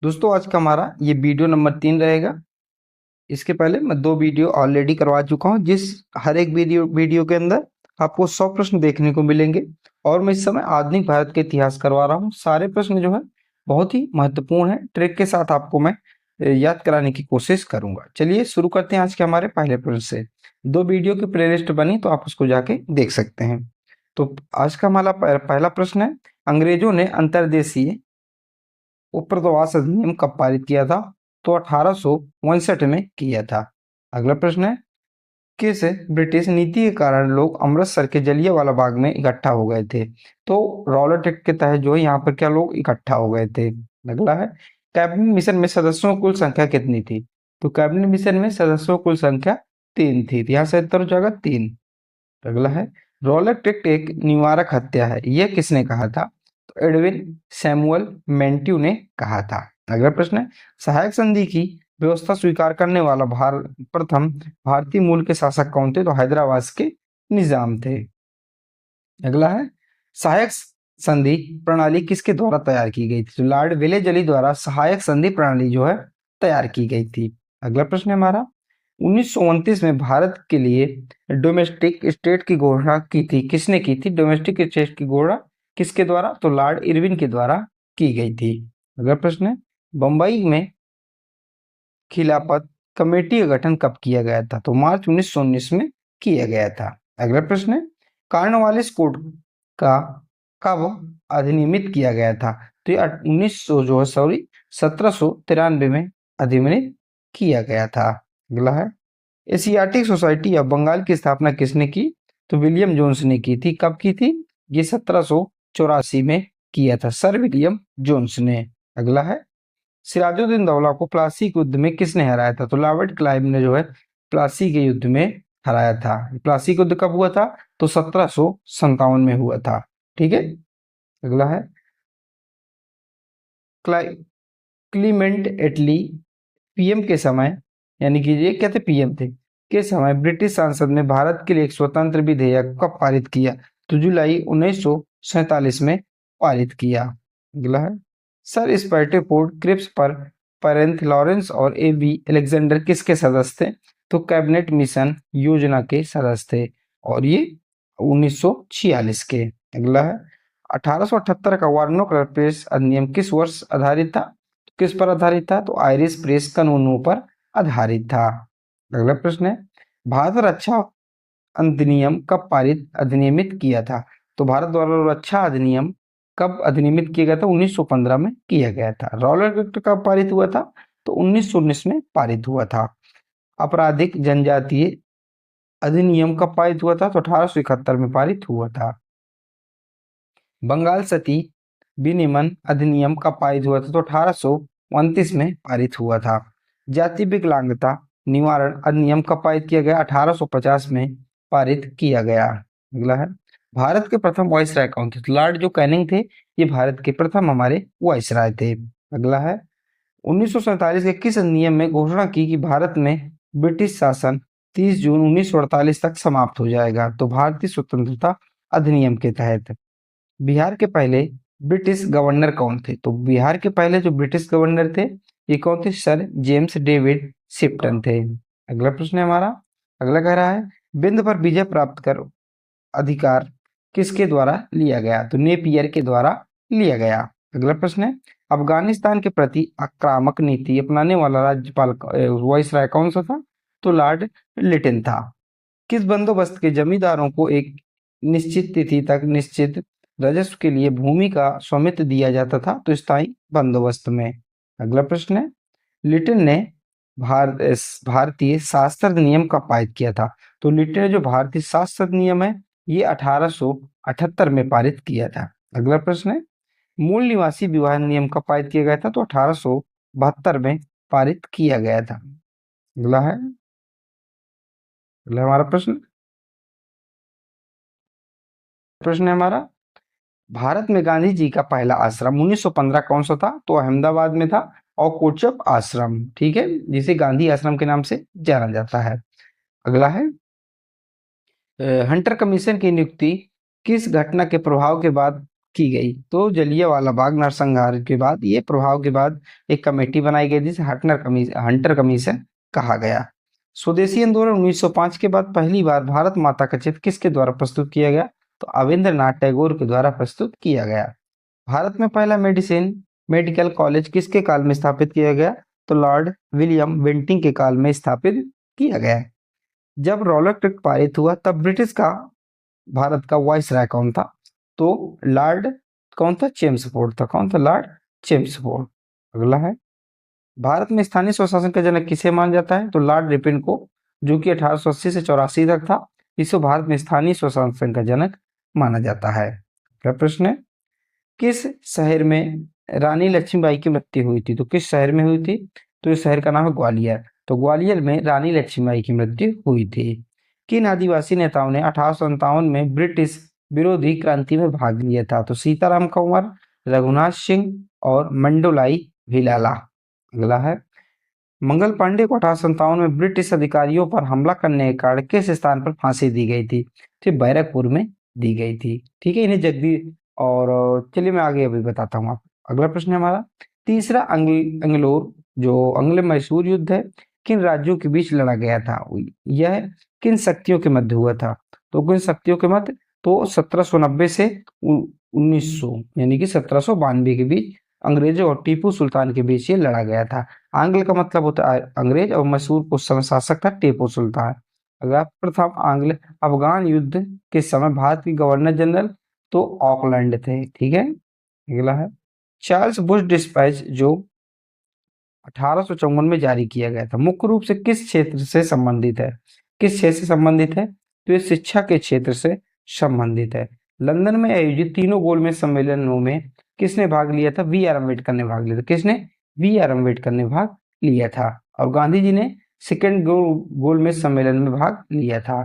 दोस्तों आज का हमारा ये वीडियो नंबर 3 रहेगा। इसके पहले मैं 2 वीडियो ऑलरेडी करवा चुका हूँ, जिस हर एक वीडियो के अंदर आपको 100 प्रश्न देखने को मिलेंगे। और मैं इस समय आधुनिक भारत के इतिहास करवा रहा हूँ। सारे प्रश्न जो है बहुत ही महत्वपूर्ण है। ट्रिक के साथ आपको मैं याद कराने की कोशिश करूंगा। चलिए शुरू करते हैं आज के हमारे पहले प्रश्न से। 2 वीडियो की प्लेलिस्ट बनी तो आप उसको जाके देख सकते हैं। तो आज का हमारा पहला प्रश्न है, अंग्रेजों ने अंतर्देशीय उपप्रवास अधिनियम कब पारित किया था? तो 1859 में किया था। अगला प्रश्न है, किस ब्रिटिश नीति के कारण लोग अमृतसर के जलियांवाला बाग में इकट्ठा हो गए थे? तो रॉलेट एक्ट के तहत जो है यहाँ पर क्या लोग इकट्ठा हो गए थे। अगला है, कैबिनेट मिशन में सदस्यों की कुल संख्या कितनी थी? तो कैबिनेट मिशन में सदस्यों की कुल संख्या 3 थी। यहाँ से उत्तर हो जाएगा 3। अगला है, रॉलेट एक्ट एक निवारक हत्या है, यह किसने कहा था? तो एडविन सैमुअल मेंट्यू ने कहा था। अगला प्रश्न है, सहायक संधि की व्यवस्था स्वीकार करने वाला प्रथम भारतीय मूल के शासक कौन थे? तो हैदराबाद के निजाम थे। अगला है, सहायक संधि प्रणाली किसके द्वारा तैयार की गई थी? तो लॉर्ड वेलेजली द्वारा सहायक संधि प्रणाली जो है तैयार की गई थी। अगला प्रश्न है हमारा, 1929 में भारत के लिए डोमेस्टिक स्टेट की घोषणा की थी, किसने की थी? डोमेस्टिक स्टेट की घोषणा किसके द्वारा? तो लॉर्ड इरविन के द्वारा की गई थी। अगला प्रश्न है, बंबई में खिलाफत कमेटी का गठन कब किया गया था? तो मार्च 1919 में किया गया था। अगला प्रश्न है, कॉर्नवालिस कोड का कब अधिनियमित किया गया था? तो ये 1900 जो है 1793 में अधिनियमित किया गया था। अगला है, एशियाटिक सोसाइटी ऑफ बंगाल की स्थापना किसने की? तो विलियम जोन्स ने की थी। कब की थी? ये 1784 में किया था, सर विलियम जोन्स ने। अगला है, सिराजुद्दीन दौला को प्लासी के युद्ध में किसने हराया था? तो रॉबर्ट क्लाइव ने जो है प्लासी के युद्ध में हराया था। प्लासी का युद्ध कब हुआ था? तो 1757 में हुआ था। ठीक है। अगला है, क्लीमेंट एटली पीएम के समय, यानी कि ये क्या थे? पीएम थे के समय ब्रिटिश संसद में भारत के लिए एक स्वतंत्र विधेयक कब पारित किया? तो जुलाई 1947 में पारित किया। अगला है, सर स्पर्टेफोर्ड क्रिप्स पर पेरेंथ लॉरेंस और ए बी अलेक्जेंडर किसके सदस्य थे? तो कैबिनेट मिशन योजना के सदस्य थे, और ये 1946 के। अगला है, 1878 का वार्नो प्रेस अधिनियम किस वर्ष आधारित था? किस पर आधारित था? तो आयरिश प्रेस कानूनों पर आधारित था। अगला प्रश्न है, भारत रक्षा अधिनियम कब अधिनियमित किया था? तो भारत द्वारा रक्षा अधिनियम कब अधिनियमित किया गया था? 1915 में किया गया था। रॉलेट एक्ट कब पारित हुआ था? तो 1919 में पारित हुआ था। आपराधिक जनजातीय अधिनियम कब पारित हुआ था? तो 1871 में पारित हुआ था। बंगाल सती विनिमय अधिनियम कब पारित हुआ था? तो 1829 में पारित हुआ था। जाति विकलांगता निवारण अधिनियम कब पारित किया गया? 1850 में पारित किया गया। अगला है, भारत के प्रथम वायसराय कौन थे? तो लॉर्ड जो कैनिंग थे, ये भारत के प्रथम हमारे वायसराय थे। अगला है, 1947 के किस नियम में घोषणा की कि भारत में ब्रिटिश शासन 30 जून 1948 तक समाप्त हो जाएगा? तो भारतीय स्वतंत्रता अधिनियम के तहत। बिहार के पहले ब्रिटिश गवर्नर कौन थे? तो बिहार के पहले जो ब्रिटिश गवर्नर थे, ये कौन थे? सर जेम्स डेविड शिप्टन थे। अगला प्रश्न है हमारा, अगला कह रहा है, बिंद पर विजय प्राप्त कर अधिकार किसके द्वारा लिया गया? तो नेपियर के द्वारा लिया गया। अगला प्रश्न है, अफगानिस्तान के प्रति आक्रामक नीति अपनाने वाला राज्यपाल वायसराय कौन सा था? तो लॉर्ड लिटन था। किस बंदोबस्त के जमींदारों को एक निश्चित तिथि तक निश्चित राजस्व के लिए भूमि का स्वामित्व दिया जाता था? तो स्थायी बंदोबस्त में। अगला प्रश्न है, लिटन ने भारतीय शास्त्र नियम कब पारित किया था? तो लिटन ने जो भारतीय शास्त्र नियम है, ये 1878 में पारित किया था। अगला प्रश्न है, मूल निवासी विवाह नियम कब पारित किया गया था? तो 1872 में पारित किया गया था। अगला है, अगला हमारा प्रश्न प्रश्न है हमारा, भारत में गांधी जी का पहला आश्रम 1915 कौन सा था? तो अहमदाबाद में था, और कोचप आश्रम, ठीक है, जिसे गांधी आश्रम के नाम से जाना जाता है। अगला है, हंटर कमीशन की नियुक्ति किस घटना के प्रभाव के बाद की गई। तो जलियांवाला बाग नरसंहार के बाद ये प्रभाव के बाद एक कमेटी बनाई गई जिसे हंटर कमीशन कहा गया। स्वदेशी आंदोलन 1905 के बाद पहली बार भारत माता का चित्र किसके द्वारा प्रस्तुत किया गया? तो अवेंद्रनाथ टैगोर के द्वारा प्रस्तुत किया गया। भारत में पहला मेडिकल कॉलेज किसके काल में स्थापित किया गया? तो लॉर्ड विलियम बेंटिंग के काल में स्थापित किया गया। जब रॉलेट एक्ट पारित हुआ तब ब्रिटिश का भारत का वाइसराय कौन था? तो लॉर्ड कौन था? चेम्सफोर्ड था। कौन था? Lord Chelmsford. अगला है, भारत में स्थानीय स्वशासन का जनक किसे माना जाता है? तो लॉर्ड रिपन को, जो कि 1880 से 84 तक था। इसको भारत में स्थानीय स्वशासन का जनक माना जाता है। क्या प्रश्न है? किस शहर में रानी लक्ष्मीबाई की मृत्यु हुई थी? तो किस शहर में हुई थी? तो इस शहर का नाम है ग्वालियर। तो ग्वालियर में रानी लक्ष्मीबाई की मृत्यु हुई थी। किन आदिवासी नेताओं ने 1857 में ब्रिटिश विरोधी क्रांति में भाग लिया था? तो सीताराम कंवर, रघुनाथ सिंह और मंडोलाई भिलाला। अगला है, मंगल पांडे को 1857 में ब्रिटिश अधिकारियों पर हमला करने के कारण किस स्थान पर फांसी दी गई थी? तो बैरकपुर में दी गई थी। ठीक है, इन्हें और चलिए मैं आगे अभी बताता हूँ आपको। अगला प्रश्न है हमारा, तीसरा आंग्लो मैसूर युद्ध है किन राज्यों के बीच लड़ा गया था? यह किन शक्तियों के मध्य हुआ था? तो किन शक्तियों के मध्य? तो 1790 से 1900 यानी कि 1792 के बीच अंग्रेजों और टीपू सुल्तान के बीच ये लड़ा गया था। आंग्ल का मतलब होता है अंग्रेज और मैसूर को समय शासक था टीपू सुल्तान। अगला, प्रथम आंग्ल अफगान युद्ध के समय भारत के गवर्नर जनरल तो ऑकलैंड थे। ठीक है, अगला है, चार्ल्स बुश डिस्पैच जो 1854 में जारी किया गया था मुख्य रूप से किस क्षेत्र से संबंधित है? किस क्षेत्र से संबंधित है? तो ये शिक्षा के क्षेत्र से संबंधित है। लंदन में आयोजित तीनों गोलमेज सम्मेलनों में किसने भाग लिया था? वी आर अम्बेडकर ने भाग लिया था। किसने? वी आर अम्बेडकर ने भाग लिया था। और गांधी जी ने सेकेंड गोलमेज सम्मेलन में भाग लिया था।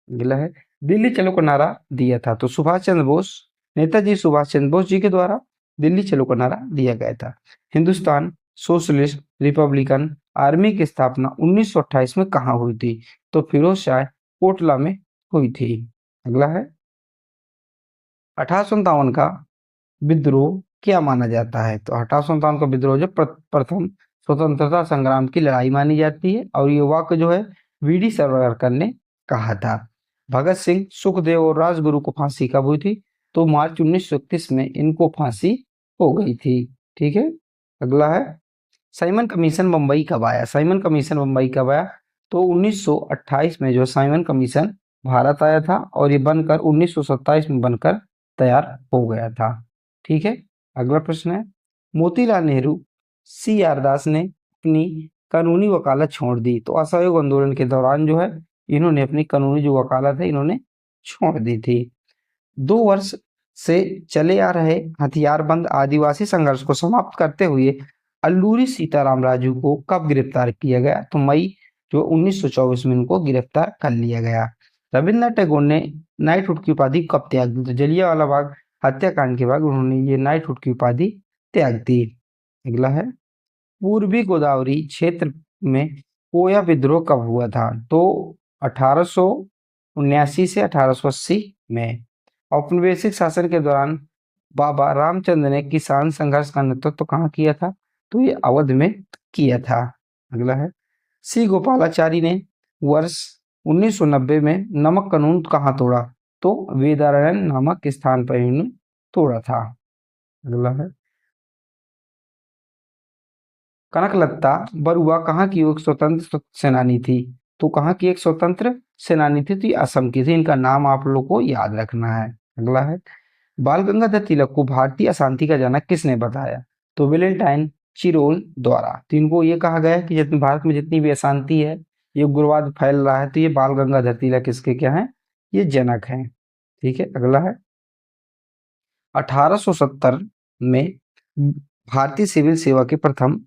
अगला है, दिल्ली चलो का नारा दिया था तो नेताजी सुभाष चंद्र बोस जी के द्वारा दिल्ली चलो का नारा दिया गया था। हिंदुस्तान सोशलिस्ट रिपब्लिकन आर्मी की स्थापना 1928 में कहाँ हुई थी? तो फिरोज शाह कोटला में हुई थी। अगला है, 1857 का विद्रोह क्या माना जाता है? तो 1857 का विद्रोह जो प्रथम स्वतंत्रता संग्राम की लड़ाई मानी जाती है और ये वाक्य जो है वीडी सावरकर ने कहा था। भगत सिंह, सुखदेव और राजगुरु को फांसी कब हुई थी? तो मार्च 1931 में इनको फांसी हो गई थी। ठीक है, अगला है, साइमन कमीशन मुंबई कब आया? साइमन कमीशन मुंबई कब आया? तो 1928 में जो साइमन कमीशन भारत आया था और ये बनकर 1927 में बनकर तैयार हो गया था। ठीक है, अगला प्रश्न है, मोतीलाल नेहरू सी आर दास ने अपनी कानूनी वकालत छोड़ दी तो असहयोग आंदोलन के दौरान जो है इन्होंने अपनी कानूनी जो वकालत है इन्होंने छोड़ दी थी। 2 वर्ष से चले आ रहे हथियारबंद आदिवासी संघर्ष को समाप्त करते हुए अल्लूरी सीताराम राजू को कब गिरफ्तार किया गया? तो मई जो 1924 में इनको गिरफ्तार कर लिया गया। रविन्द्रनाथ टैगोर ने नाइटहुड की उपाधि कब त्याग दी? तो जलियांवाला बाग हत्याकांड के बाद उन्होंने ये नाइटहुड की उपाधि त्याग दी। अगला है, पूर्वी गोदावरी क्षेत्र में कोया विद्रोह कब हुआ था? तो 1879 से 1880 में। औपनिवेशिक शासन के दौरान बाबा रामचंद्र ने किसान संघर्ष का नेतृत्व तो कहाँ किया था? तो ये अवध में किया था। अगला है, सी गोपालाचारी ने वर्ष 1990 में नमक कानून कहाँ तोड़ा? तो वेदारण्य नामक स्थान पर इन्होंने तोड़ा था। अगला है, कनकलता बरुआ कहाँ की एक स्वतंत्र सेनानी थी? तो कहाँ की एक स्वतंत्र सेनानी थी? तो असम की थी। इनका नाम आप लोग को याद रखना है। अगला है, बाल गंगाधर तिलक को भारतीय अशांति का जनक किसने बताया? तो वेलेंटाइन चिरोल द्वारा। तो इनको ये कहा गया कि जितनी भारत में जितनी भी अशांति है, ये उग्रवाद फैल रहा है, तो ये बाल गंगाधर तिलक इसके क्या है? ये जनक हैं। ठीक है, अगला है, 1870 में भारतीय सिविल सेवा के प्रथम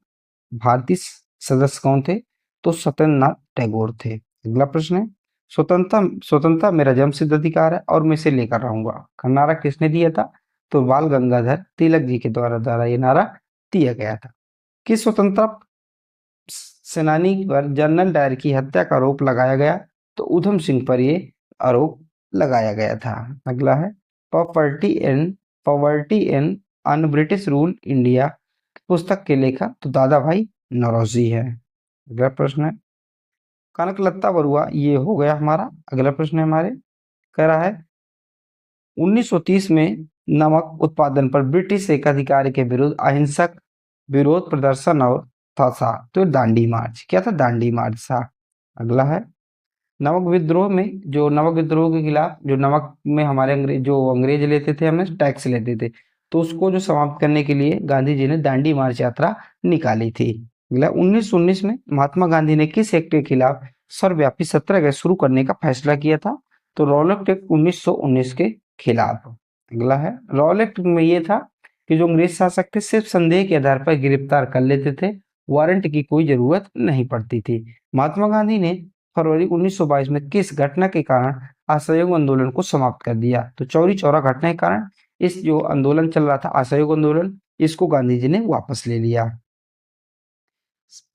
भारतीय सदस्य कौन थे? तो सत्येंद्रनाथ टैगोर थे। अगला प्रश्न है, स्वतंत्रता मेरा जन्मसिद्ध अधिकार है और मैं इसे लेकर रहूंगा का नारा किसने दिया था? तो बाल गंगाधर तिलक जी के द्वारा ये नारा दिया गया था। किस स्वतंत्रता सेनानी पर जनरल डायर की हत्या का आरोप लगाया गया? तो उधम सिंह पर ये आरोप लगाया गया था। अगला है, property and poverty and un British rule India पुस्तक के लेखक तो दादा भाई नौरोजी है। अगला प्रश्न है कनक लत्ता बरुआ, ये हो गया हमारा। अगला प्रश्न है हमारे कह रहा है 1930 में नमक उत्पादन पर ब्रिटिश एक अधिकारी के विरुद्ध अहिंसक विरोध प्रदर्शन और था तो दांडी मार्च, क्या था? दांडी मार्च था। अगला है नमक विद्रोह में, जो नमक विद्रोह के खिलाफ, जो नमक में हमारे अंग्रेज लेते थे, हमें टैक्स लेते थे, तो उसको जो समाप्त करने के लिए गांधी जी ने दांडी मार्च यात्रा निकाली थी। अगला 1919 में महात्मा गांधी ने किस एक्ट के खिलाफ सर्वव्यापी सत्याग्रह शुरू करने का फैसला किया था? तो रॉलेट एक्ट 1919 के खिलाफ। अगला है रॉल एक्ट में ये था कि जो अंग्रेज शासक थे सिर्फ संदेह के आधार पर गिरफ्तार कर लेते थे, वारंट की कोई जरूरत नहीं पड़ती थी। महात्मा गांधी ने फरवरी 1922 में किस घटना के कारण असहयोग आंदोलन को समाप्त कर दिया? तो चौरी चौरा घटना के कारण इस जो आंदोलन चल रहा था असहयोग आंदोलन, इसको गांधी जी ने वापस ले लिया।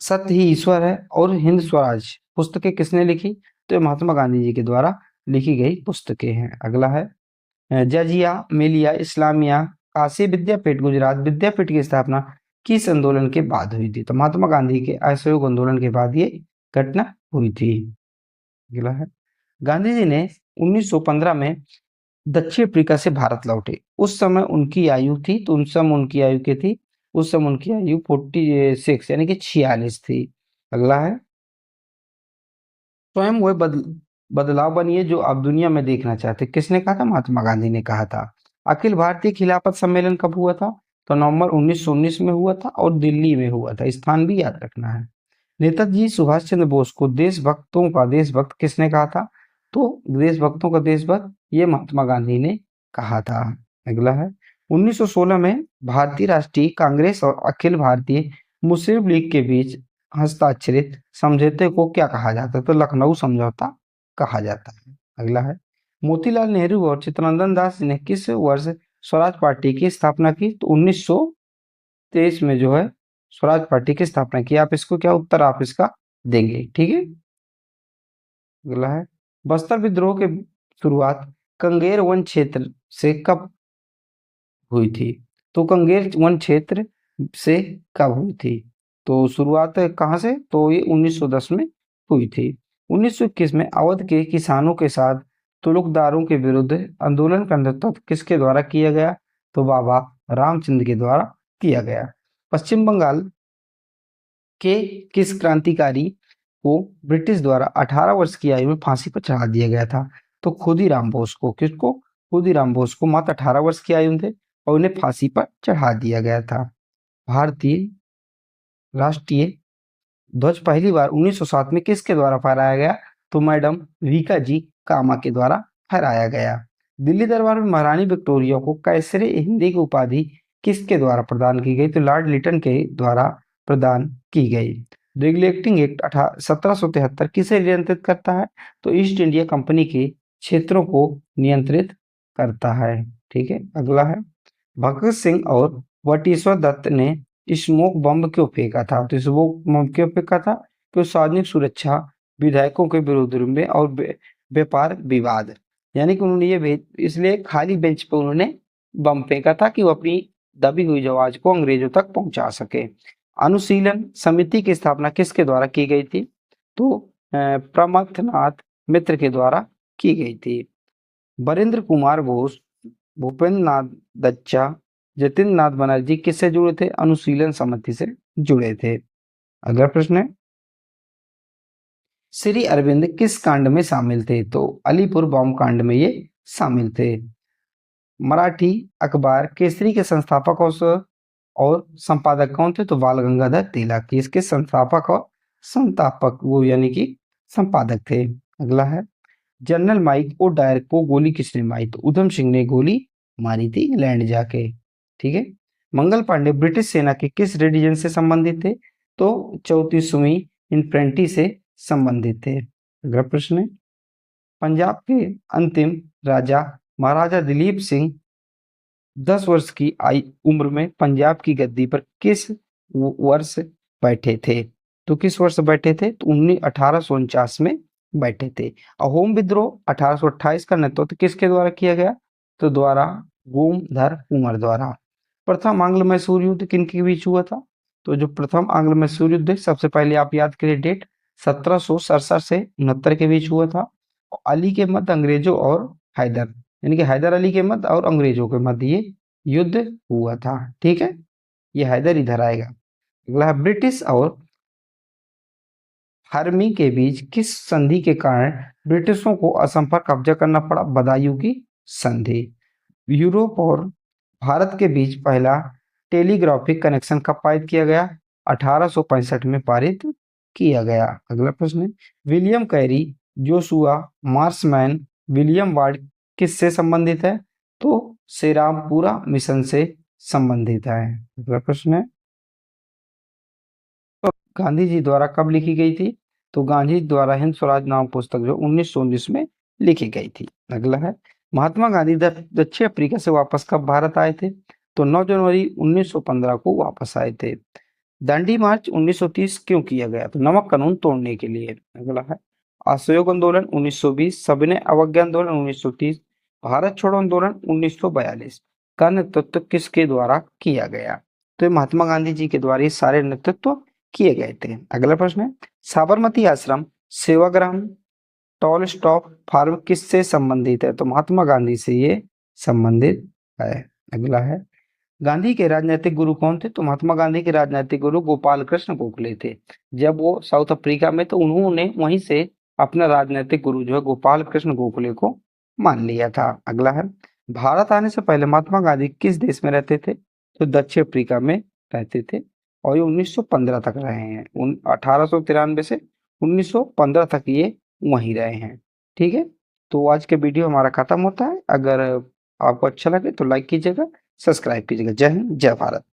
सत्य ही ईश्वर है और हिंद स्वराज पुस्तकें किसने लिखी? तो महात्मा गांधी जी के द्वारा लिखी गई पुस्तकें हैं। अगला है जजिया मिलिया इस्लामिया काशी विद्यापीठ गुजरात विद्यापीठ की स्थापना किस आंदोलन के बाद हुई थी? तो महात्मा गांधी के असहयोग आंदोलन के बाद ये घटना हुई थी। अगला है गांधी जी ने 1915 में दक्षिण अफ्रीका से भारत लौटे, उस समय उनकी आयु थी, तो उस समय उनकी आयु क्या थी? उस समय उनकी आयु 46 यानी कि 46 थी। अगला है स्वयं वह बदलाव बनिए जो आप दुनिया में देखना चाहते, किसने कहा था? महात्मा गांधी ने कहा था। अखिल भारतीय खिलाफत सम्मेलन कब हुआ था? तो नवंबर 1919 में हुआ था और दिल्ली में हुआ था, स्थान भी याद रखना है। नेताजी सुभाष चंद्र बोस को देशभक्तों का देशभक्त किसने कहा था? तो देशभक्तों का देशभक्त ये महात्मा गांधी ने कहा था। अगला है 1916 में भारतीय राष्ट्रीय कांग्रेस और अखिल भारतीय मुस्लिम लीग के बीच हस्ताक्षरित समझौते को क्या कहा जाता है? तो लखनऊ समझौता कहा जाता है। अगला है मोतीलाल नेहरू और चित्तरंजन दास ने किस वर्ष स्वराज पार्टी की स्थापना की? तो 1923 में जो है स्वराज पार्टी की स्थापना की। आप इसको क्या उत्तर आप इसका देंगे, ठीक है। अगला है बस्तर विद्रोह के शुरुआत कंगेर वन क्षेत्र से कब हुई थी? तो कंगेर वन क्षेत्र से कब हुई थी? तो शुरुआत कहाँ से? तो ये 1910 में हुई थी। 1921 में अवध के किसानों के साथ तुलुकदारों के विरुद्ध आंदोलन का नेतृत्व किसके द्वारा किया गया? तो बाबा रामचंद्र के द्वारा किया गया। पश्चिम बंगाल के किस क्रांतिकारी को ब्रिटिश द्वारा 18 वर्ष की आयु में फांसी पर चढ़ा दिया गया था? तो खुदीराम बोस को। किसको? खुदीराम बोस को मात्र 18 वर्ष की आयु थे और उन्हें फांसी पर चढ़ा दिया गया था। भारतीय राष्ट्रीय ध्वज पहली बार 1907 में किसके द्वारा फहराया गया? तो मैडम वीका जी कामा के द्वारा फहराया गया। दिल्ली दरबार में महारानी विक्टोरिया को कैसरे हिंदी की उपाधि किसके द्वारा प्रदान की गई? तो लॉर्ड लिटन के द्वारा प्रदान की गई। रेगुलेटिंग एक्ट 1773 किसे नियंत्रित करता है? तो ईस्ट इंडिया कंपनी के क्षेत्रों को नियंत्रित करता है, ठीक है। अगला है भगत सिंह और वटेश्वर दत्त ने स्मोक बम क्यों फेंका था? तो स्मोक बम क्यों फेंका था? क्यों? सार्वजनिक सुरक्षा, विधायकों के विरोध में और व्यापार विवाद, यानी कि उन्होंने ये इसलिए खाली बेंच पे उन्होंने बम फेंका था कि वो अपनी दबी हुई आवाज को अंग्रेजों तक पहुंचा सके। अनुशीलन समिति की स्थापना किसके द्वारा की गई थी? तो प्रमथनाथ मित्र के द्वारा की गई थी। बरेंद्र कुमार घोष, भूपेंद्र नाथ दच्चा, जतिन नाथ बनर्जी किससे जुड़े थे? अनुशीलन समिति से जुड़े थे। अगला प्रश्न है श्री अरविंद किस कांड में शामिल थे? तो अलीपुर बम कांड में ये शामिल थे। मराठी अखबार केसरी के संस्थापक और संपादक कौन थे? तो बाल गंगाधर तिलक। इसके संस्थापक और संस्थापक वो यानी कि संपादक थे। अगला है जनरल माइक ओ डायर को गोली किसने मारी? तो उधम सिंह ने गोली मारी थी इंग्लैंड जाके, ठीक है। मंगल पांडे ब्रिटिश सेना के किस डिवीजन से संबंधित थे? तो 34वीं इन्फेंट्री से संबंधित थे। अगला प्रश्न है पंजाब के अंतिम राजा महाराजा दिलीप सिंह 10 वर्ष की उम्र में पंजाब की गद्दी पर किस वर्ष बैठे थे? तो किस वर्ष बैठे थे? तो 1849 में बैठे थे। अहोम विद्रोह 1828 का नेतृत्व किसके द्वारा किया गया? तो गोमधर कुंवर द्वारा। प्रथम आंग्ल मैसूर युद्ध किन के बीच हुआ था? तो जो प्रथम आंग्ल मैसूर युद्ध है, सबसे पहले आप याद करिए डेट, 1767 से 69 के बीच हुआ था। अली के मध्य अंग्रेजों और हैदर, यानी कि हैदर अली के मध्य और अंग्रेजों के मध्य ये युद्ध हुआ था। ठीक है, ये हैदर इधर आएगा। अगला है, ब्रिटिश और हरमी के बीच किस संधि के कारण ब्रिटिशों को असम पर कब्जा करना पड़ा? बदायूं की संधि। यूरोप और भारत के बीच पहला टेलीग्राफिक कनेक्शन कब पारित किया गया? 1865 में पारित किया गया। अगला प्रश्न है, William Carey, Joshua मार्समैन, William ward किससे संबंधित है? तो श्रीरामपुरा मिशन से संबंधित है। अगला प्रश्न है, गांधी जी द्वारा कब लिखी गई थी? तो गांधी जी द्वारा हिंद स्वराज नाम पुस्तक जो 1919 में लिखी गई थी। अगला है, महात्मा गांधी दक्षिण अफ्रीका से वापस कब भारत आए थे? तो 9 जनवरी 1915 को वापस आए थे। दांडी मार्च 1930 क्यों किया गया? तो नमक कानून तोड़ने के लिए। अगला है, असहयोग आंदोलन 1920, सविनय अवज्ञा आंदोलन 1930, भारत छोड़ो आंदोलन 1942 का नेतृत्व किसके द्वारा किया गया? तो ये महात्मा गांधी जी के द्वारा ये सारे नेतृत्व किए गए थे। अगला प्रश्न है, साबरमती आश्रम, सेवाग्राम, टॉल स्टॉप फार्म किससे संबंधित है? तो महात्मा गांधी से ये संबंधित है। अगला है, गांधी के राजनीतिक गुरु कौन थे? तो महात्मा गांधी के राजनीतिक गुरु गोपाल कृष्ण गोखले थे। जब वो साउथ अफ्रीका में, तो उन्होंने वहीं से अपना राजनीतिक गुरु जो है गोपाल कृष्ण गोखले को मान लिया था। अगला है, भारत आने से पहले महात्मा गांधी किस देश में रहते थे? तो दक्षिण अफ्रीका में रहते थे और ये 1915 तक रहे हैं। 1893 से 1915 तक ये वहीं रहे हैं। ठीक है, तो आज के वीडियो हमारा खत्म होता है। अगर आपको अच्छा लगे तो लाइक कीजिएगा, सब्सक्राइब कीजिएगा। जय हिंद, जय भारत।